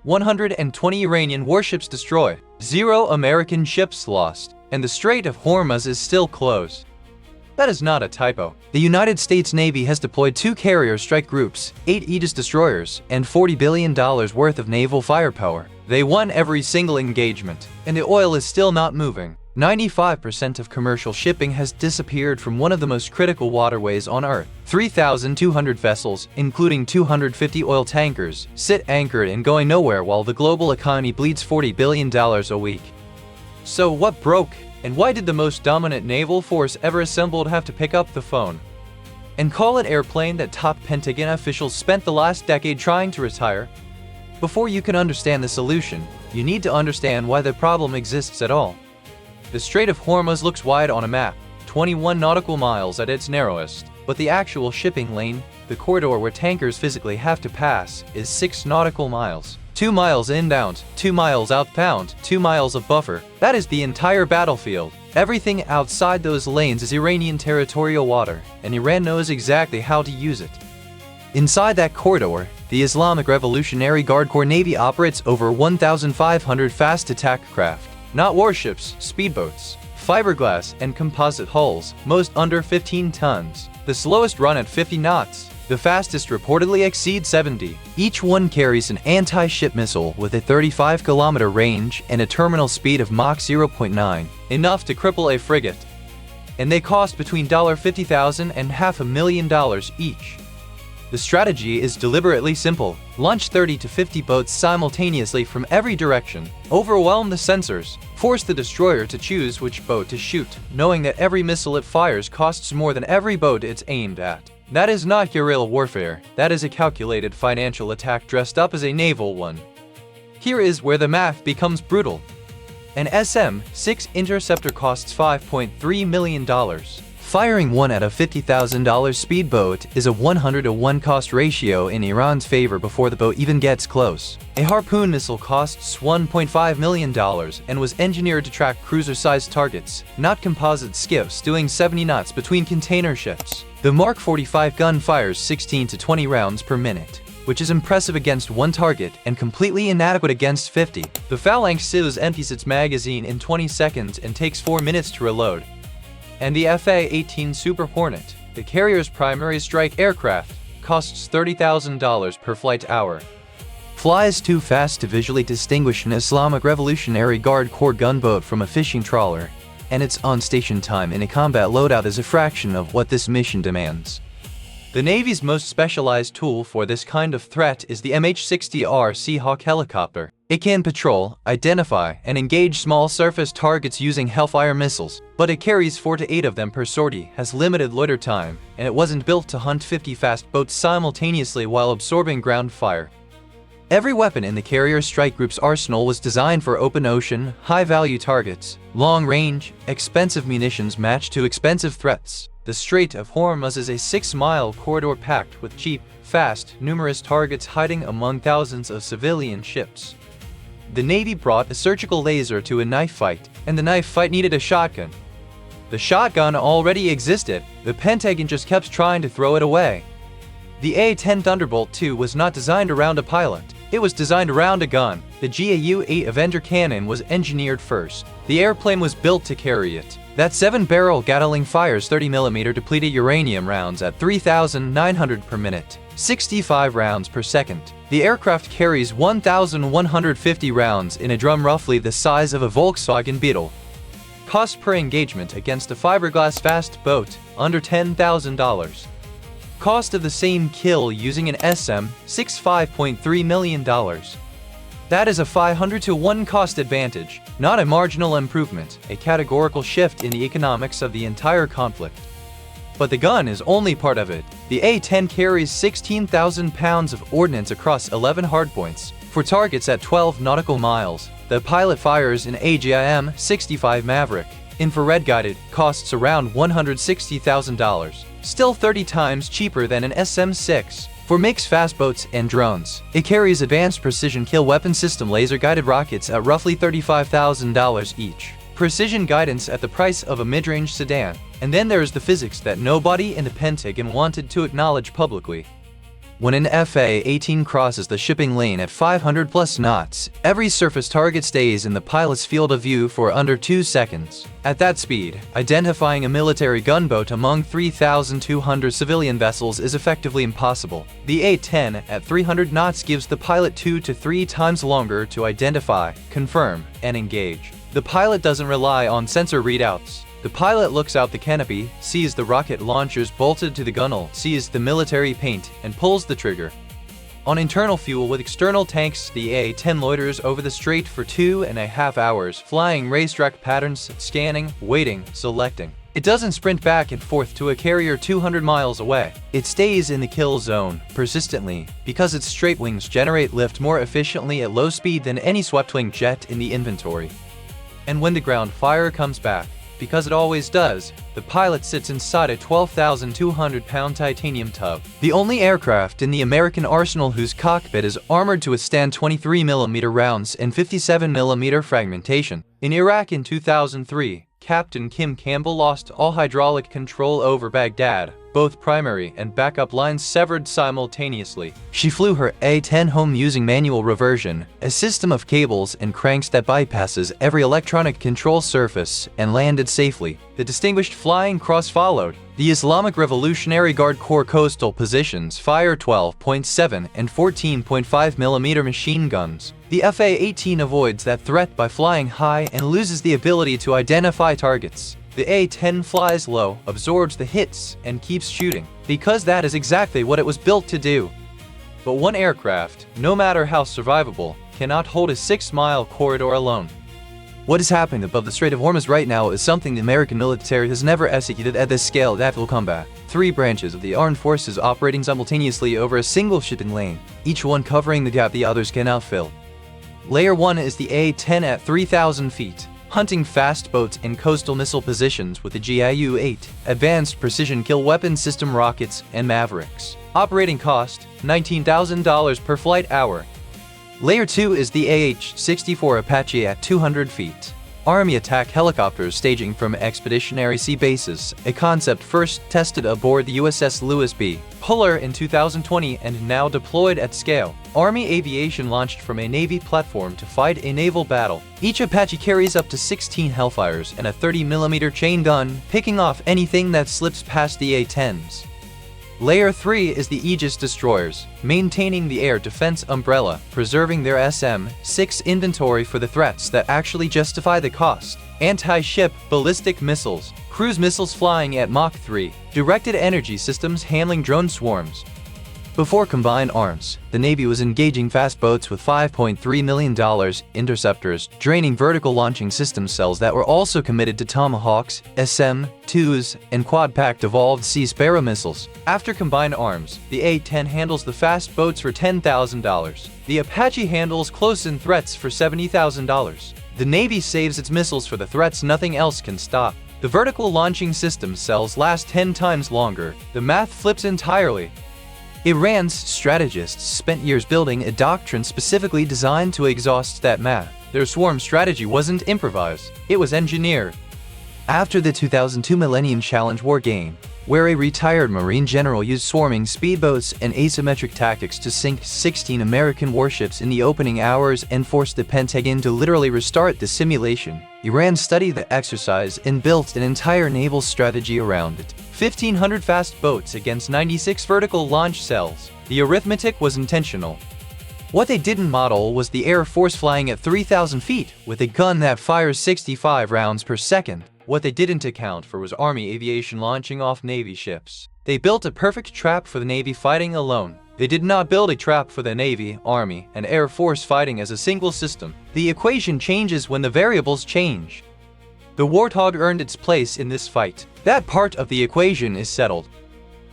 120 Iranian warships destroyed, 0 American ships lost, and the Strait of Hormuz is still closed. That is not a typo. The United States Navy has deployed 2 carrier strike groups, 8 Aegis destroyers, and $40 billion worth of naval firepower. They won every single engagement, and the oil is still not moving. 95% of commercial shipping has disappeared from one of the most critical waterways on Earth. 3,200 vessels, including 250 oil tankers, sit anchored and going nowhere while the global economy bleeds $40 billion a week. So what broke? And why did the most dominant naval force ever assembled have to pick up the phone and call an airplane that top Pentagon officials spent the last decade trying to retire? Before you can understand the solution, you need to understand why the problem exists at all. The Strait of Hormuz looks wide on a map, 21 nautical miles at its narrowest, but the actual shipping lane, the corridor where tankers physically have to pass, is 6 nautical miles. 2 miles inbound, 2 miles outbound, 2 miles of buffer. That is the entire battlefield. Everything outside those lanes is Iranian territorial water, and Iran knows exactly how to use it. Inside that corridor, the Islamic Revolutionary Guard Corps Navy operates over 1,500 fast attack craft. Not warships, speedboats, fiberglass, and composite hulls, most under 15 tons. The slowest run at 50 knots. The fastest reportedly exceeds 70. Each one carries an anti-ship missile with a 35-kilometer range and a terminal speed of Mach 0.9, enough to cripple a frigate. And they cost between $50,000 and $500,000 each. The strategy is deliberately simple. Launch 30 to 50 boats simultaneously from every direction. Overwhelm the sensors. Force the destroyer to choose which boat to shoot, knowing that every missile it fires costs more than every boat it's aimed at. That is not guerrilla warfare. That is a calculated financial attack dressed up as a naval one. Here is where the math becomes brutal. An SM-6 interceptor costs $5.3 million. Firing one at a $50,000 speedboat is a 100-to-1 cost ratio in Iran's favor before the boat even gets close. A Harpoon missile costs $1.5 million and was engineered to track cruiser-sized targets, not composite skiffs doing 70 knots between container ships. The Mark 45 gun fires 16 to 20 rounds per minute, which is impressive against one target and completely inadequate against 50. The Phalanx Siz empties its magazine in 20 seconds and takes 4 minutes to reload. And the A-10 Super Hornet, the carrier's primary strike aircraft, costs $30,000 per flight hour. Flies too fast to visually distinguish an Islamic Revolutionary Guard Corps gunboat from a fishing trawler, and its on-station time in a combat loadout is a fraction of what this mission demands. The Navy's most specialized tool for this kind of threat is the MH-60R Seahawk helicopter. It can patrol, identify, and engage small surface targets using Hellfire missiles, but it carries 4 to 8 of them per sortie, has limited loiter time, and it wasn't built to hunt 50 fast boats simultaneously while absorbing ground fire. Every weapon in the carrier strike group's arsenal was designed for open ocean, high-value targets, long-range, expensive munitions matched to expensive threats. The Strait of Hormuz is a 6-mile corridor packed with cheap, fast, numerous targets hiding among thousands of civilian ships. The Navy brought a surgical laser to a knife fight, and the knife fight needed a shotgun. The shotgun already existed, the Pentagon just kept trying to throw it away. The A-10 Thunderbolt II was not designed around a pilot, it was designed around a gun. The GAU-8 Avenger cannon was engineered first. The airplane was built to carry it. That 7-barrel Gatling fires 30mm depleted uranium rounds at 3,900 per minute, 65 rounds per second. The aircraft carries 1,150 rounds in a drum roughly the size of a Volkswagen Beetle. Cost per engagement against a fiberglass fast boat, under $10,000. Cost of the same kill using an SM-6 $5.3 million. That is a 500-to-1 cost advantage, not a marginal improvement, a categorical shift in the economics of the entire conflict. But the gun is only part of it. The A-10 carries 16,000 pounds of ordnance across 11 hardpoints, for targets at 12 nautical miles. The pilot fires an AGM-65 Maverick, infrared guided, costs around $160,000, still 30 times cheaper than an SM-6. For MiGs fast boats and drones, it carries advanced precision kill weapon system laser-guided rockets at roughly $35,000 each. Precision guidance at the price of a mid-range sedan. And then there is the physics that nobody in the Pentagon wanted to acknowledge publicly. When an FA-18 crosses the shipping lane at 500+ knots, every surface target stays in the pilot's field of view for under 2 seconds. At that speed, identifying a military gunboat among 3,200 civilian vessels is effectively impossible. The A-10 at 300 knots gives the pilot 2 to 3 times longer to identify, confirm, and engage. The pilot doesn't rely on sensor readouts. The pilot looks out the canopy, sees the rocket launchers bolted to the gunwale, sees the military paint, and pulls the trigger. On internal fuel with external tanks, the A-10 loiters over the strait for 2.5 hours, flying racetrack patterns, scanning, waiting, selecting. It doesn't sprint back and forth to a carrier 200 miles away. It stays in the kill zone, persistently, because its straight wings generate lift more efficiently at low speed than any swept-wing jet in the inventory. And when the ground fire comes back, because it always does, the pilot sits inside a 12,200-pound titanium tub. The only aircraft in the American arsenal whose cockpit is armored to withstand 23mm rounds and 57mm fragmentation. In Iraq in 2003, Captain Kim Campbell lost all hydraulic control over Baghdad. Both primary and backup lines severed simultaneously. She flew her A-10 home using manual reversion, a system of cables and cranks that bypasses every electronic control surface, and landed safely. The distinguished flying cross followed. The Islamic Revolutionary Guard Corps coastal positions fire 12.7 and 14.5mm machine guns. The FA-18 avoids that threat by flying high and loses the ability to identify targets. The A-10 flies low, absorbs the hits, and keeps shooting, because that is exactly what it was built to do. But one aircraft, no matter how survivable, cannot hold a 6-mile corridor alone. What is happening above the Strait of Hormuz right now is something the American military has never executed at this scale. Naval combat. 3 branches of the armed forces operating simultaneously over a single shipping lane, each one covering the gap the others cannot fill. Layer 1 is the A-10 at 3,000 feet. Hunting fast boats in coastal missile positions with the GIU-8, Advanced Precision Kill Weapon System rockets, and Mavericks. Operating cost, $19,000 per flight hour. Layer 2 is the AH-64 Apache at 200 feet. Army attack helicopters staging from expeditionary sea bases, a concept first tested aboard the USS Lewis B. Puller in 2020 and now deployed at scale. Army aviation launched from a Navy platform to fight a naval battle. Each Apache carries up to 16 Hellfires and a 30mm chain gun, picking off anything that slips past the A-10s. Layer 3 is the Aegis destroyers, maintaining the air defense umbrella, preserving their SM-6 inventory for the threats that actually justify the cost. Anti-ship ballistic missiles, cruise missiles flying at Mach 3, directed energy systems handling drone swarms. Before combined arms, the Navy was engaging fast boats with $5.3 million interceptors, draining vertical launching system cells that were also committed to Tomahawks, SM-2s, and quad-packed evolved Sea Sparrow missiles. After combined arms, the A-10 handles the fast boats for $10,000. The Apache handles close-in threats for $70,000. The Navy saves its missiles for the threats nothing else can stop. The vertical launching system cells last 10 times longer. The math flips entirely. Iran's strategists spent years building a doctrine specifically designed to exhaust that math. Their swarm strategy wasn't improvised, it was engineered. After the 2002 Millennium Challenge war game, where a retired Marine general used swarming speedboats and asymmetric tactics to sink 16 American warships in the opening hours and forced the Pentagon to literally restart the simulation, Iran studied the exercise and built an entire naval strategy around it. 1,500 fast boats against 96 vertical launch cells. The arithmetic was intentional. What they didn't model was the Air Force flying at 3,000 feet with a gun that fires 65 rounds per second. What they didn't account for was Army aviation launching off Navy ships. They built a perfect trap for the Navy fighting alone. They did not build a trap for the Navy, Army, and Air Force fighting as a single system. The equation changes when the variables change. The Warthog earned its place in this fight. That part of the equation is settled.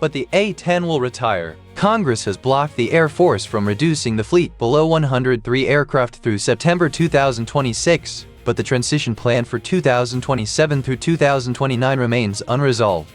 But the A-10 will retire. Congress has blocked the Air Force from reducing the fleet below 103 aircraft through September 2026, but the transition plan for 2027 through 2029 remains unresolved.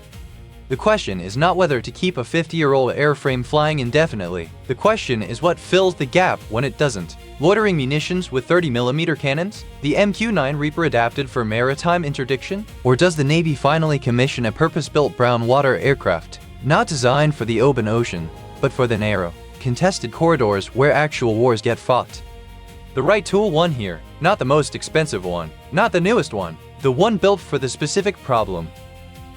The question is not whether to keep a 50-year-old airframe flying indefinitely. The question is what fills the gap when it doesn't. Loitering munitions with 30mm cannons? The MQ-9 Reaper adapted for maritime interdiction? Or does the Navy finally commission a purpose-built brown water aircraft, not designed for the open ocean, but for the narrow, contested corridors where actual wars get fought. The right tool won here, not the most expensive one, not the newest one, the one built for the specific problem.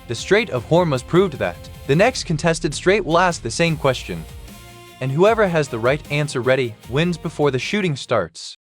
The Strait of Hormuz proved that. The next contested strait will ask the same question. And whoever has the right answer ready wins before the shooting starts.